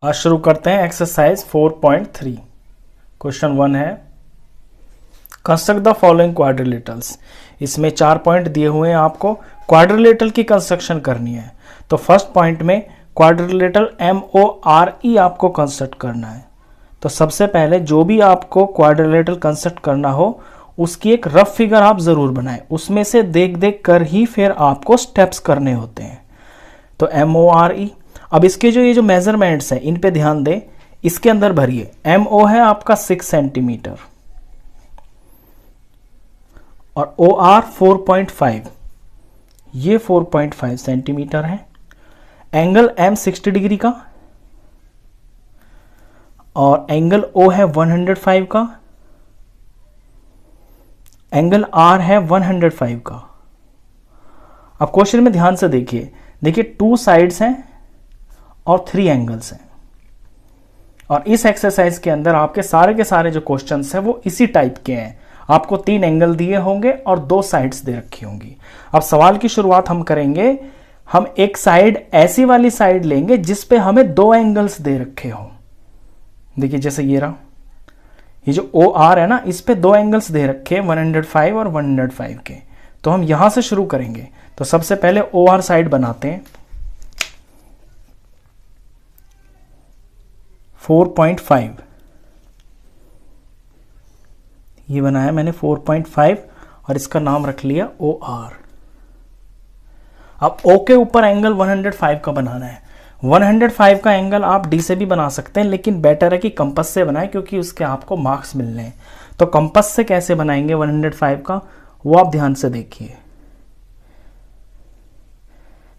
आज शुरू करते हैं एक्सरसाइज 4.3। क्वेश्चन 1 है कंस्ट्रक्ट द फॉलोइंग क्वाड्रिलेटरल्स। इसमें 4 पॉइंट दिए हुए हैं, आपको क्वाड्रिलेटरल की कंस्ट्रक्शन करनी है। तो फर्स्ट पॉइंट में क्वाड्रिलेटरल MORE आपको कंस्ट्रक्ट करना है। तो सबसे पहले जो भी आपको क्वाड्रिलेटरल कंस्ट्रक्ट करना हो उसकी एक रफ फिगर आप जरूर बनाएं, उसमें से देख देख कर ही फिर आपको स्टेप्स करने होते हैं। तो MORE। अब इसके जो ये जो मेजरमेंट्स हैं इन पे ध्यान दें, इसके अंदर भरिए। MO है आपका 6 सेंटीमीटर और OR 4.5, ये 4.5 सेंटीमीटर है। एंगल M 60 डिग्री का और एंगल O है 105 का, एंगल R है 105 का। अब क्वेश्चन में ध्यान से देखिए, 2 साइड्स हैं और 3 एंगल्स हैं। और इस एक्सरसाइज के अंदर आपके के सारे जो क्वेश्चंस हैं वो इसी टाइप के हैं। आपको 3 एंगल दिए होंगे और 2 साइड्स दे रखी होंगी। अब सवाल की शुरुआत हम करेंगे, हम एक साइड ऐसी वाली साइड लेंगे जिस पे हमें 2 एंगल्स दे रखे हो। देखिए जैसे ये रहा, ये जो OR है ना, इस पे 2 एंगल्स दे रखे हैं 105 और 105 के। तो हम यहां से शुरू करेंगे। तो सबसे पहले OR साइड बनाते हैं 4.5, ये बनाया मैंने 4.5 और इसका नाम रख लिया OR। अब O के ऊपर एंगल 105 का बनाना है। 105 का एंगल आप D से भी बना सकते हैं, लेकिन बेटर है कि कंपास से बनाएं क्योंकि उसके आपको मार्क्स मिलने हैं। तो कंपास से कैसे बनाएंगे 105 का, वो आप ध्यान से देखिए।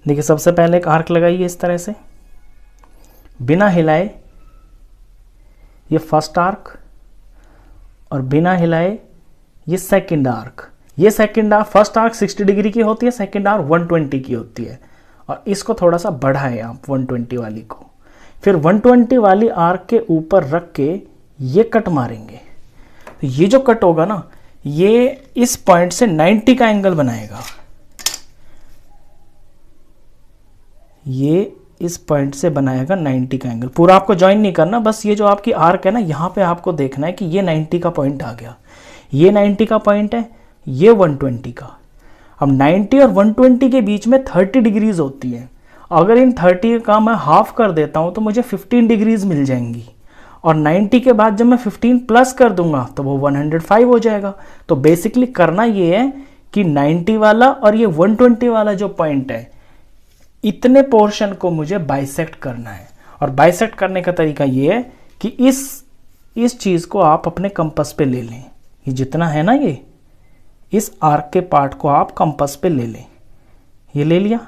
देखिए सबसे पहले एक आर्क लगाइए इस तरह से, बिना हिलाए ये फर्स्ट आर्क और बिना हिलाए ये सेकंड आर्क। ये second arc, first arc 60 degree की होती है, सेकंड आर्क 120 की होती है। और इसको थोड़ा सा बढ़ाएं आप 120 वाली को, फिर 120 वाली आर्क के ऊपर रख के ये कट मारेंगे। तो ये जो कट होगा ना, ये इस पॉइंट से 90 का एंगल बनाएगा। ये इस पॉइंट से बनाएगा 90 का एंगल। पूरा आपको ज्वाइन नहीं करना, बस ये जो आपकी आर्क है ना, यहां पे आपको देखना है कि ये 90 का पॉइंट आ गया। ये 90 का पॉइंट है, ये 120 का। अब 90 और 120 के बीच में 30 डिग्रीज होती है। अगर इन 30 का मैं हाफ कर देता हूं तो मुझे 15 डिग्रीज मिल जाएंगी। और 90 के बाद जब मैं 15 प्लस कर दूंगा तो वो 105 हो जाएगा। तो बेसिकली करना ये है कि 90 वाला और ये 120 वाला जो पॉइंट है, इतने पोर्शन को मुझे बाइसेक्ट करना है। और बाइसेक्ट करने का तरीका ये है कि इस चीज को आप अपने कंपास पे ले लें। ये जितना है ना, ये इस आर्क के पार्ट को आप कंपास पे ले लें। ये ले लिया।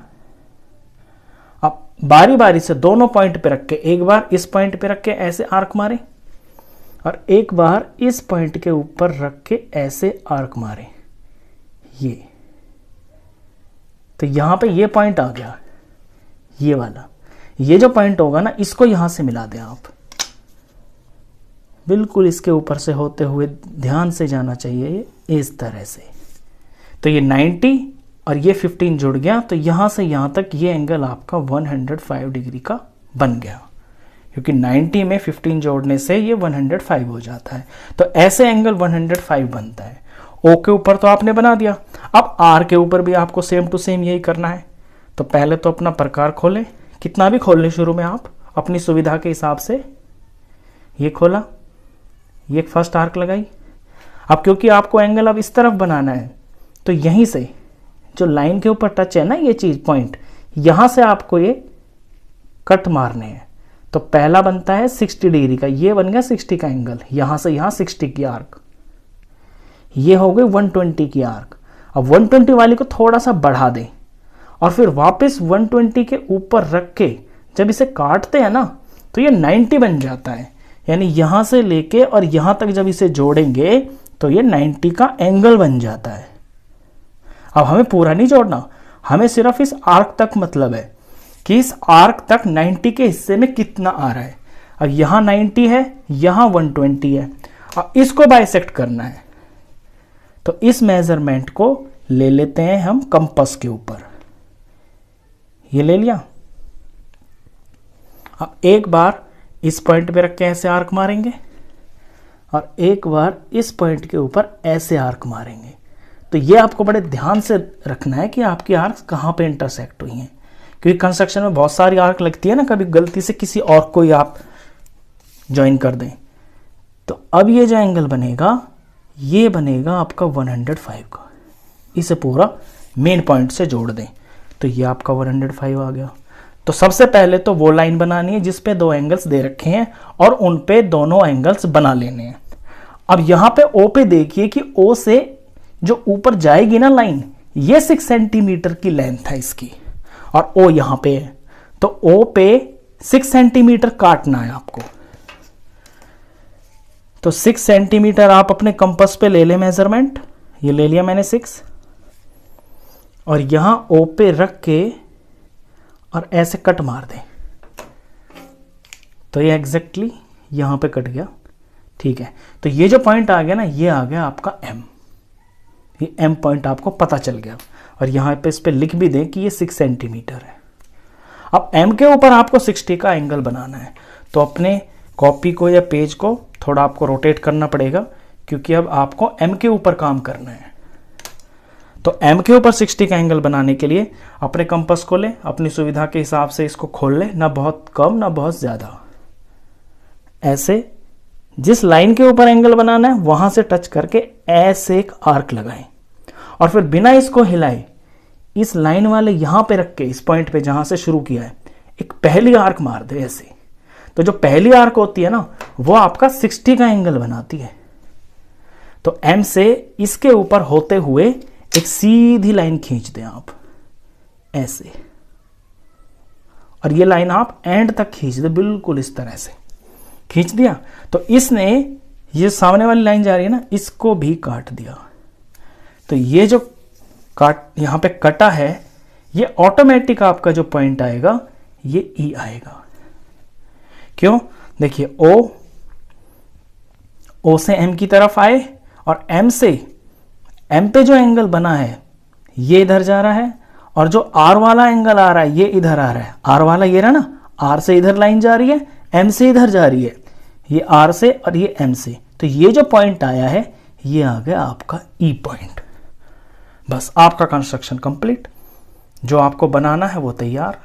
अब बारी बारी से दोनों पॉइंट पे रख के, एक बार इस पॉइंट पे रख के ऐसे आर्क मारे और एक बार इस पॉइंट के ऊपर रख के ऐसे आर्क मारे। ये तो यहां पे ये पॉइंट आ गया, ये वाला। ये जो पॉइंट होगा ना, इसको यहां से मिला दें आप, बिल्कुल इसके ऊपर से होते हुए ध्यान से जाना चाहिए ये इस तरह से। तो ये 90 और ये 15 जुड़ गया, तो यहां से यहां तक ये एंगल आपका 105 डिग्री का बन गया, क्योंकि 90 में 15 जोड़ने से ये 105 हो जाता है। तो ऐसे एंगल 105 बनता है। O के ऊपर तो आपने बना दिया। अब R के ऊपर भी आपको सेम टू सेम यही करना है। तो पहले तो अपना प्रकार खोलें, कितना भी खोल लें शुरू में आप अपनी सुविधा के हिसाब से। ये खोला, ये एक फर्स्ट आर्क लगाई। अब क्योंकि आपको एंगल अब इस तरफ बनाना है, तो यहीं से जो लाइन के ऊपर टच है ना, ये चीज पॉइंट, यहां से आपको ये कट मारने हैं। तो पहला बनता है 60 डिग्री का, ये बन गया 60 का एंगल, यहां से यहां 60 की आर्क। ये हो गई 120 की आर्क। अब 120 वाली को थोड़ा सा बढ़ा दें और फिर वापस 120 के ऊपर रख के जब इसे काटते हैं ना, तो ये 90 बन जाता है। यानी यहां से लेके और यहां तक जब इसे जोड़ेंगे तो ये 90 का एंगल बन जाता है। अब हमें पूरा नहीं जोड़ना, हमें सिर्फ इस आर्क तक मतलब है कि इस आर्क तक 90 के हिस्से में कितना आ रहा है। अब यहां 90 है, यहां 120 है, अब इसको बाइसेक्ट करना है। तो इस मेजरमेंट को ले लेते हैं हम कंपास के ऊपर। ये ले लिया। अब एक बार इस पॉइंट पे रख के ऐसे आर्क मारेंगे और एक बार इस पॉइंट के ऊपर ऐसे आर्क मारेंगे। तो ये आपको बड़े ध्यान से रखना है कि आपकी आर्क्स कहाँ पे इंटरसेक्ट हुई हैं, क्योंकि कंस्ट्रक्शन में बहुत सारी आर्क लगती है ना, कभी गलती से किसी और को ही आप ज्वाइन कर दें। तो अब ये जो एंगल बनेगा ये बनेगा आपका 105 का, इसे पूरा मेन पॉइंट से जोड़ दें तो ये आपका 105 आ गया। तो सबसे पहले तो वो लाइन बनानी है जिस पे दो एंगल्स दे रखे हैं और उन पे दोनों एंगल्स बना लेने हैं। अब यहां पे ओ पे देखिए कि ओ से जो ऊपर जाएगी ना लाइन, ये 6 सेंटीमीटर की लेंथ है इसकी और ओ यहां पे है, तो ओ पे 6 सेंटीमीटर काटना है आपको। तो 6 सेंटीमीटर आप अपने कंपास पे ले ले मेजरमेंट, ये ले लिया मैंने 6, और यहां ओ पे रख के और ऐसे कट मार दें तो ये एग्जैक्टली यहां पे कट गया। ठीक है, तो ये जो पॉइंट आ गया ना, ये आ गया आपका एम, ये एम पॉइंट आपको पता चल गया। और यहां पे इस पे लिख भी दें कि ये 6 सेंटीमीटर है। अब एम के ऊपर आपको 60 का एंगल बनाना है, तो अपने कॉपी को या पेज को थोड़ा आपको रोटेट करना पड़ेगा, क्योंकि अब आपको एम के ऊपर काम करना है। तो एम के ऊपर 60 का एंगल बनाने के लिए अपने कंपास को ले, अपनी सुविधा के हिसाब से इसको खोल ले, ना बहुत कम ना बहुत ज्यादा, ऐसे जिस लाइन के ऊपर एंगल बनाना है वहां से टच करके ऐसे एक आर्क लगाएं और फिर बिना इसको हिलाए इस लाइन वाले यहां पे रख के इस पॉइंट पे जहां से शुरू किया है एक पहली आर्क मार दे ऐसे। तो जो पहली आर्क होती है ना, वो आपका 60 का एंगल बनाती है। तो एम से इसके ऊपर होते हुए एक सीधी लाइन खींच दें आप ऐसे, और ये लाइन आप एंड तक खींच दें, बिल्कुल इस तरह से खींच दिया। तो इसने ये सामने वाली लाइन जा रही है ना, इसको भी काट दिया। तो ये जो काट यहां पे कटा है, ये ऑटोमेटिक आपका जो पॉइंट आएगा ये ई आएगा। क्यों? देखिए ओ से एम की तरफ आए और एम से एम पे जो एंगल बना है ये इधर जा रहा है, और जो आर वाला एंगल आ रहा है ये इधर आ रहा है। आर वाला ये रहा ना, आर से इधर लाइन जा रही है, एम से इधर जा रही है, ये आर से और ये एम से। तो ये जो पॉइंट आया है ये आ गया आपका ई पॉइंट। बस आपका कंस्ट्रक्शन कंप्लीट, जो आपको बनाना है वो तैयार।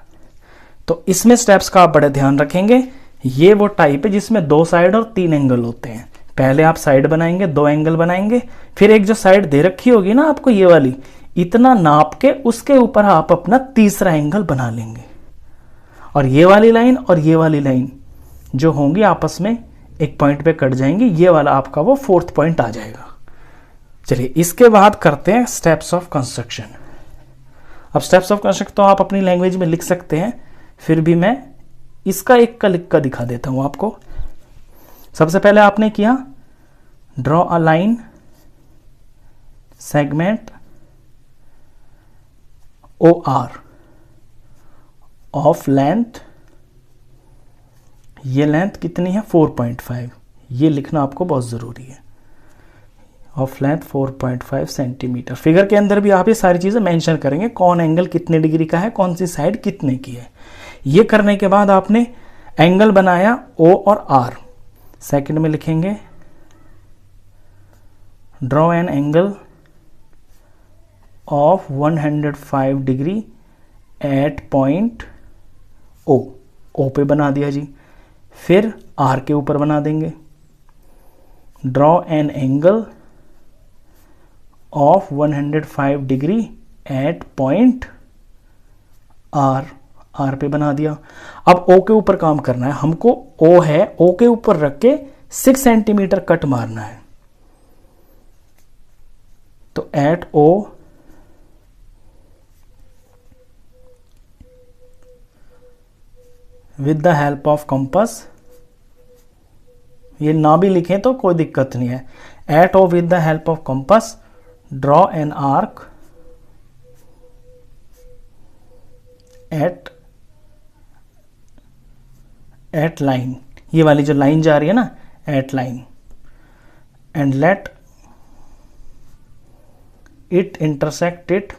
तो इसमें स्टेप्स का आप बड़े ध्यान रखेंगे। ये वो टाइप है जिसमें 2 साइड और 3 एंगल होते हैं। पहले आप साइड बनाएंगे, 2 एंगल बनाएंगे, फिर एक जो साइड दे रखी होगी ना आपको ये वाली, इतना नाप के उसके ऊपर आप अपना तीसरा एंगल बना लेंगे, और ये वाली लाइन और ये वाली लाइन जो होंगी आपस में एक पॉइंट पे कट जाएंगी, ये वाला आपका वो 4th पॉइंट आ जाएगा। चलिए इसके बाद करते हैं स्टेप्स ऑफ कंस्ट्रक्शन। अब स्टेप्स ऑफ कंस्ट्रक्शन तो आप अपनी लैंग्वेज में लिख सकते हैं, फिर भी मैं इसका एक का लिख कर दिखा देता हूं आपको। सबसे पहले आपने किया draw a line segment O R of length, ये लेंथ कितनी है 4.5, ये लिखना आपको बहुत जरूरी है। Of length 4.5 centimetre. फिगर के अंदर भी आप ये सारी चीजें मेंशन करेंगे, कौन एंगल कितने डिग्री का है, कौन सी साइड कितने की है। ये करने के बाद आपने एंगल बनाया ओ और आर, सेकंड में लिखेंगे draw an angle of 105 degree at point O पे बना दिया जी। फिर आर के ऊपर बना देंगे draw an angle of 105 degree at point R पे बना दिया। अब ओ के ऊपर काम करना है हमको, ओ है, ओ के ऊपर रख के 6 सेंटीमीटर कट मारना है। तो at O with the help of compass, ये ना भी लिखें तो कोई दिक्कत नहीं है। At O with the help of compass draw an arc at line, ये वाली जो लाइन जा रही है ना, at line, and let it intersect it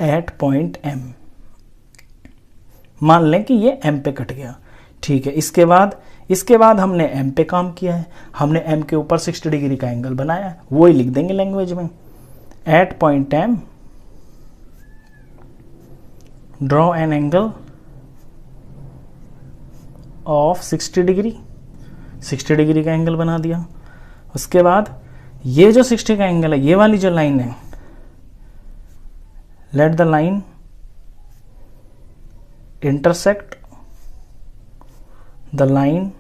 at point M. मान लें कि ये m पे कट गया, ठीक है। इसके बाद हमने m पे काम किया है, हमने m के ऊपर 60 डिग्री का एंगल बनाया है, वो ही लिख देंगे लैंग्वेज में। At point m draw an angle of 60 degree, 60 degree का एंगल बना दिया। उसके बाद ये जो 60 का एंगल है, ये वाली जो लाइन है, let the line intersect the line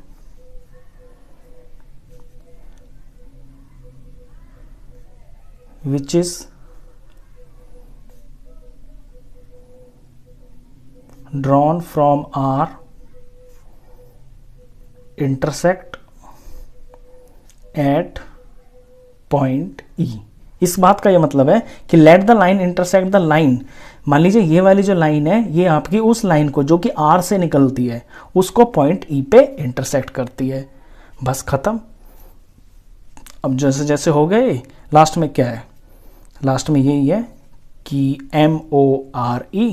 which is drawn from R intersect at point E। इस बात का ये मतलब है कि let the line intersect the line, मान लीजिए ये वाली जो लाइन है ये आपकी उस लाइन को जो कि R से निकलती है उसको पॉइंट E पे इंटरसेक्ट करती है, बस खत्म। अब जैसे जैसे हो गए, लास्ट में क्या है, लास्ट में यही है कि MORE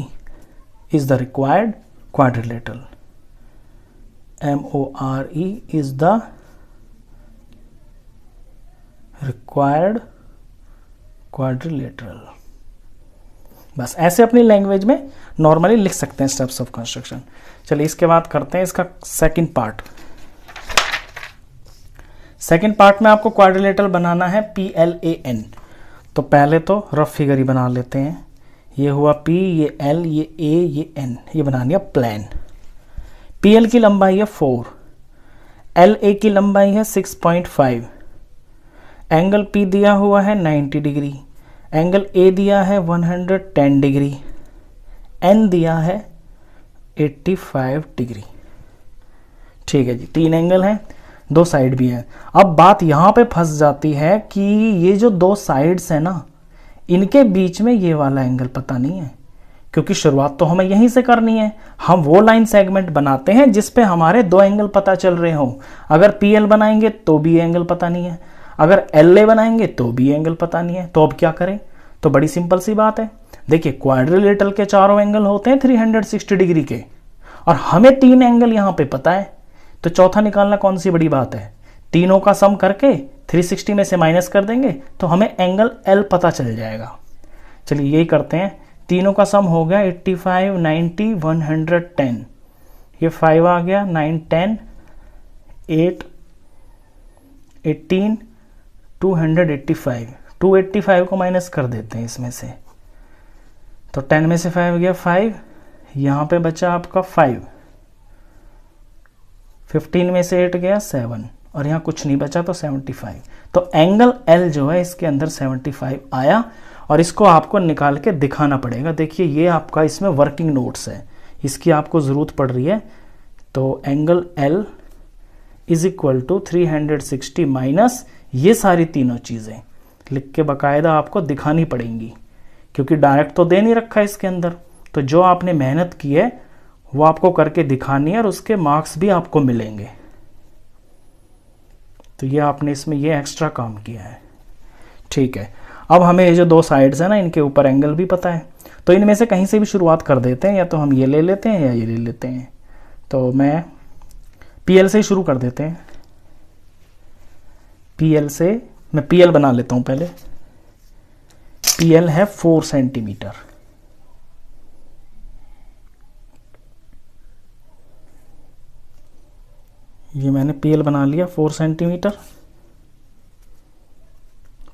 is the required quadrilateral, MORE is the required quadrilateral। बस ऐसे अपनी लैंग्वेज में नॉर्मली लिख सकते हैं स्टेप्स ऑफ कंस्ट्रक्शन। चलिए इसके बाद करते हैं इसका सेकंड पार्ट। सेकंड पार्ट में आपको क्वाड्रिलेटरल बनाना है PLAN। तो पहले तो रफ फिगर ही बना लेते हैं, ये हुआ P, ये L, ये A, ये N, ये बना लिया प्लान। PL की लंबाई है 4, LA की लंबाई है 6.5, एंगल P दिया हुआ है 90 डिग्री, एंगल A दिया है 110 डिग्री, N दिया है 85 डिग्री, ठीक है जी। 3 एंगल हैं, 2 साइड भी हैं। अब बात यहाँ पे फंस जाती है कि ये जो 2 साइड्स हैं ना, इनके बीच में ये वाला एंगल पता नहीं है, क्योंकि शुरुआत तो हमें यहीं से करनी है। हम वो लाइन सेगमेंट बनाते हैं जिस पे हमारे 2 एंगल पता चल रहे हो। अगर PL बनाएंगे तो भी एंगल पता नहीं है, अगर LA बनाएंगे तो भी एंगल पता नहीं है। तो अब क्या करें, तो बड़ी सिंपल सी बात है। देखिए क्वाड्रिलेटरल के चारों एंगल होते हैं 360 डिग्री के, और हमें 3 एंगल यहाँ पे पता है, तो चौथा निकालना कौन सी बड़ी बात है। तीनों का सम करके 360 में से माइनस कर देंगे तो हमें एंगल L पता चल जाएगा। चलिए यही करते हैं, तीनों का सम हो गया 85, 90, 110, ये 5 आ गया, 9, 10, 8, 18, 285, 285 को माइनस कर देते हैं इसमें से, तो 10 में से 5 गया 5, यहाँ पे बचा आपका 5, 15 में से 8 गया 7, और यहाँ कुछ नहीं बचा तो 75। तो एंगल L जो है इसके अंदर 75 आया, और इसको आपको निकाल के दिखाना पड़ेगा। देखिए ये आपका इसमें वर्किंग नोट्स है, इसकी आपको ज़रूरत पड़ रही है। तो angle L is equal to 360 minus ये सारी तीनों चीज़ें लिख के बाकायदा आपको दिखानी पड़ेंगी, क्योंकि डायरेक्ट तो दे नहीं रखा है इसके अंदर। तो जो आपने मेहनत की है वो आपको करके दिखानी है, और उसके मार्क्स भी आपको मिलेंगे। तो ये आपने इसमें ये एक्स्ट्रा काम किया है, ठीक है। अब हमें ये जो 2 साइड्स हैं ना, इनके ऊपर एंगल भी पता है, तो इनमें से कहीं से भी शुरुआत कर देते हैं, या तो हम ये ले लेते हैं या ये ले लेते हैं। तो मैं PL से ही शुरू कर देते हैं। PL से मैं PL बना लेता हूं पहले। PL है 4 सेंटीमीटर, ये मैंने PL बना लिया 4 सेंटीमीटर,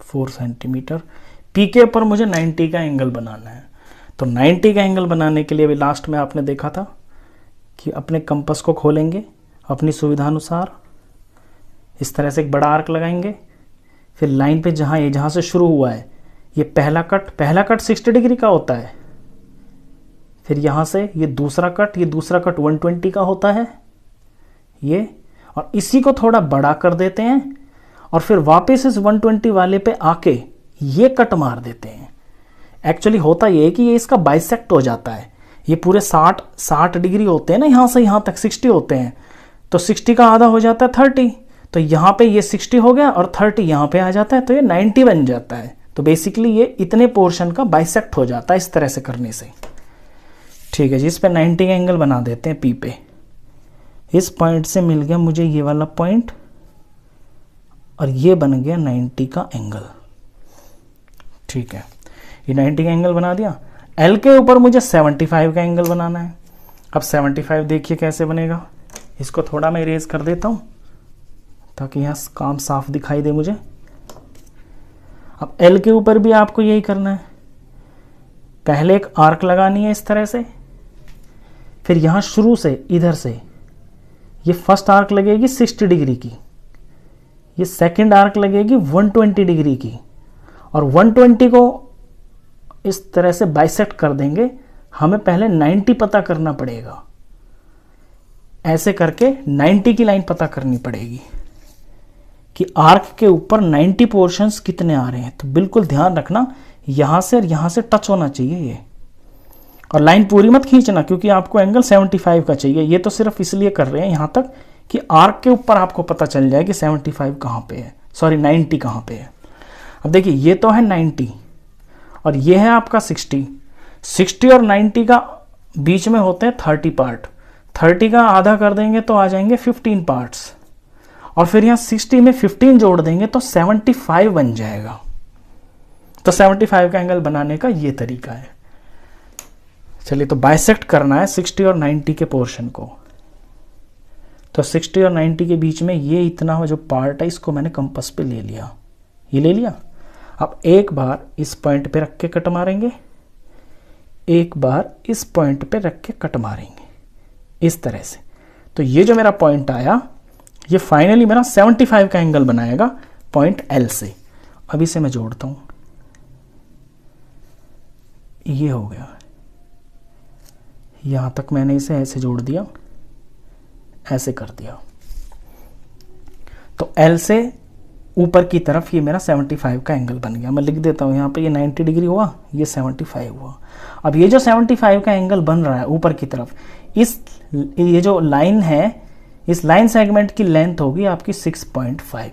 4 सेंटीमीटर। P के ऊपर मुझे 90 का एंगल बनाना है। तो 90 का एंगल बनाने के लिए अभी लास्ट में आपने देखा था कि अपने कंपास को खोलेंगे अपनी सुविधानुसार, इस तरह से एक बड़ा आर्क लगाएंगे, फिर लाइन पे जहाँ से शुरू हुआ है ये पहला कट 60 डिग्री का होता है, फिर यहाँ से ये दूसरा कट 120 का होता है ये, और इसी को थोड़ा बड़ा कर देते हैं, और फिर वापस इस 120 वाले पे आके ये कट मार देते हैं। एक्चुअली होता ये है कि ये इसका बाइसेक्ट हो जाता है, ये पूरे 60 डिग्री होते हैं ना, यहाँ से यहाँ तक 60 होते हैं, तो 60 का आधा हो जाता है 30, तो यहाँ पे ये 60 हो गया और 30 यहाँ पे आ जाता है, तो ये 90 बन जाता है। तो बेसिकली ये इतने पोर्शन का बाइसेक्ट हो जाता है इस तरह से करने से, ठीक है जी, इस पे 90 का एंगल बना देते हैं पी पे। इस पॉइंट से मिल गया मुझे ये वाला पॉइंट और ये बन गया 90 का एंगल। ठीक है, ये 90 का एंगल बना दिया। एल के ऊपर मुझे 75 का एंगल बनाना है। अब 75 देखिए कैसे बनेगा, इसको थोड़ा मैं इरेज कर देता हूँ ताकि यहाँ काम साफ दिखाई दे मुझे। अब एल के ऊपर भी आपको यही करना है, पहले एक आर्क लगानी है इस तरह से, फिर यहाँ शुरू से इधर से ये फर्स्ट आर्क लगेगी 60 डिग्री की, ये सेकंड आर्क लगेगी 120 डिग्री की, और 120 को इस तरह से बाइसेक्ट कर देंगे। हमें पहले 90 पता करना पड़ेगा, ऐसे करके 90 की लाइन पता करनी पड़ेगी कि आर्क के ऊपर 90 पोर्शंस कितने आ रहे हैं। तो बिल्कुल ध्यान रखना, यहां से और यहां से टच होना चाहिए ये, और लाइन पूरी मत खींचना क्योंकि आपको एंगल 75 का चाहिए। ये तो सिर्फ इसलिए कर रहे हैं यहां तक कि आर्क के ऊपर आपको पता चल जाए कि 75 कहां पे है, सॉरी 90 कहां पे है। अब देखिए ये तो है 90 और ये है आपका 60 और 90 का बीच में होते हैं 30 पार्ट। 30 का आधा कर देंगे तो आ जाएंगे 15 पार्ट्स, और फिर यहाँ 60 में 15 जोड़ देंगे तो 75 बन जाएगा। तो 75 का एंगल बनाने का ये तरीका है। चलिए, तो बाइसेक्ट करना है 60 और 90 के पोर्शन को। तो 60 और 90 के बीच में ये इतना जो पार्ट है इसको मैंने कंपास पे ले लिया, ये ले लिया। अब एक बार इस पॉइंट पे रख के कट मारेंगे, एक बार इस पॉइंट पे रख के कट मारेंगे इस तरह से। तो ये जो मेरा पॉइंट आया ये फाइनली मेरा 75 का एंगल बनाएगा पॉइंट एल से। अब इसे मैं जोड़ता हूं, ये हो गया, यहां तक मैंने इसे ऐसे जोड़ दिया, ऐसे कर दिया। तो एल से ऊपर की तरफ ये मेरा 75 का एंगल बन गया। मैं लिख देता हूं यहां पे, ये 90 डिग्री हुआ, ये 75 हुआ। अब ये जो 75 का एंगल बन रहा है ऊपर की तरफ, ये जो लाइन है, इस लाइन सेगमेंट की लेंथ होगी आपकी 6.5।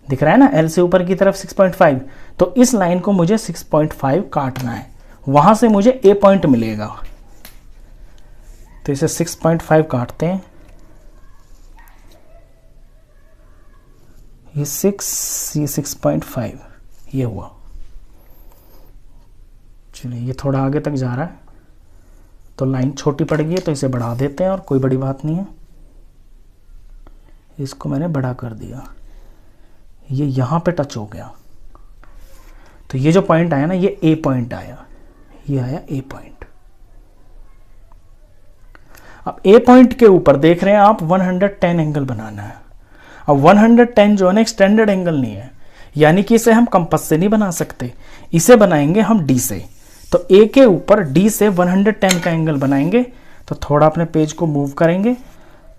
दिख रहा है ना, एल से ऊपर की तरफ 6.5। तो इस लाइन को मुझे 6.5 काटना है, वहां से मुझे ए पॉइंट मिलेगा। तो इसे 6.5 काटते हैं, ये 6, ये 6.5, ये हुआ। चलिए, ये थोड़ा आगे तक जा रहा है तो लाइन छोटी पड़ गई है, तो इसे बढ़ा देते हैं, और कोई बड़ी बात नहीं है। इसको मैंने बड़ा कर दिया, ये यहां पे टच हो गया। तो ये जो पॉइंट आया ना, ये ए पॉइंट आया, ये आया ए पॉइंट। अब ए पॉइंट के ऊपर देख रहे हैं आप 110 एंगल बनाना है। अब 110 जो है ना एक्सटेंडेड एंगल नहीं है, यानी कि इसे हम कंपास से नहीं बना सकते, इसे बनाएंगे हम डी से। तो ए के ऊपर डी से 110 का एंगल बनाएंगे। तो थोड़ा अपने पेज को मूव करेंगे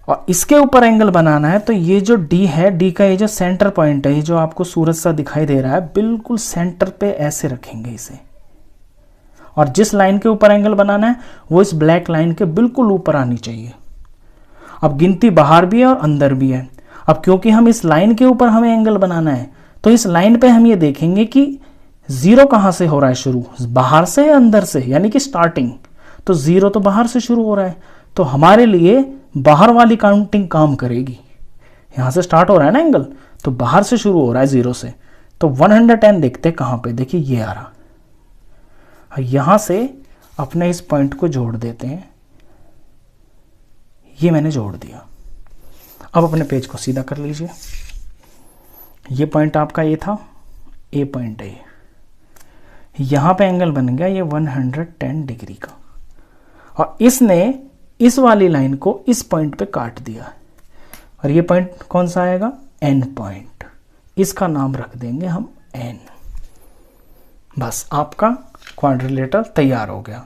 और इसके ऊपर एंगल बनाना है। तो ये जो डी है, डी का ये जो सेंटर पॉइंट है, ये जो आपको सूरज सा दिखाई दे रहा है, बिल्कुल सेंटर पे ऐसे रखेंगे इसे, और जिस लाइन के ऊपर एंगल बनाना है वो इस ब्लैक लाइन के बिल्कुल ऊपर आनी चाहिए। अब गिनती बाहर भी है और अंदर भी है। अब क्योंकि हम इस लाइन के ऊपर हमें एंगल बनाना है, तो इस लाइन पे हम ये देखेंगे कि जीरो कहां से हो रहा है शुरू, बाहर से या अंदर से, यानी कि स्टार्टिंग। तो जीरो तो बाहर से शुरू हो रहा है, तो हमारे लिए बाहर वाली काउंटिंग काम करेगी। यहां से स्टार्ट हो रहा है ना एंगल, तो बाहर से शुरू हो रहा है जीरो से। तो 110 देखते हैं कहां पे, देखिए ये आ रहा। यहां से अपने इस पॉइंट को जोड़ देते हैं, ये मैंने जोड़ दिया। अब अपने पेज को सीधा कर लीजिए। ये पॉइंट आपका ये था, ए पॉइंट है, यहां पे एंगल बन गया ये 110 डिग्री का, और इसने इस वाली लाइन को इस पॉइंट पे काट दिया। और ये पॉइंट कौन सा आएगा, एन पॉइंट। इसका नाम रख देंगे हम एन। बस आपका क्वाड्रिलेटरल तैयार हो गया।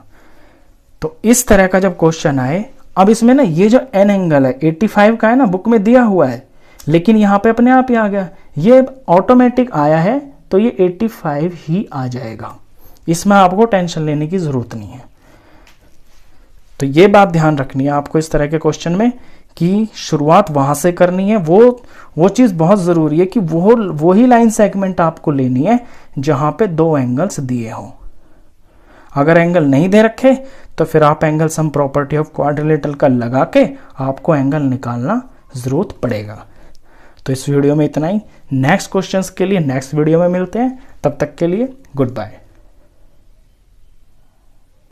तो इस तरह का जब क्वेश्चन आए, अब इसमें ना ये जो एन एंगल है 85 का है ना, बुक में दिया हुआ है, लेकिन यहां पे अपने आप ही आ गया, ये ऑटोमेटिक आया है, तो ये 85 ही आ जाएगा। इसमें आपको टेंशन लेने की जरूरत नहीं है। तो ये बात ध्यान रखनी है आपको इस तरह के क्वेश्चन में कि शुरुआत वहां से करनी है। वो चीज बहुत जरूरी है कि वो ही लाइन सेगमेंट आपको लेनी है जहां पे दो एंगल्स दिए हों। अगर एंगल नहीं दे रखे तो फिर आप angle sum property of quadrilateral का लगा के आपको एंगल निकालना ज़रूरत पड़ेगा। तो इस वीडियो में इतना ही। नेक्स्ट क्वेश्चंस के लिए नेक्स्ट वीडियो में मिलते हैं, तब तक के लिए गुड बाय।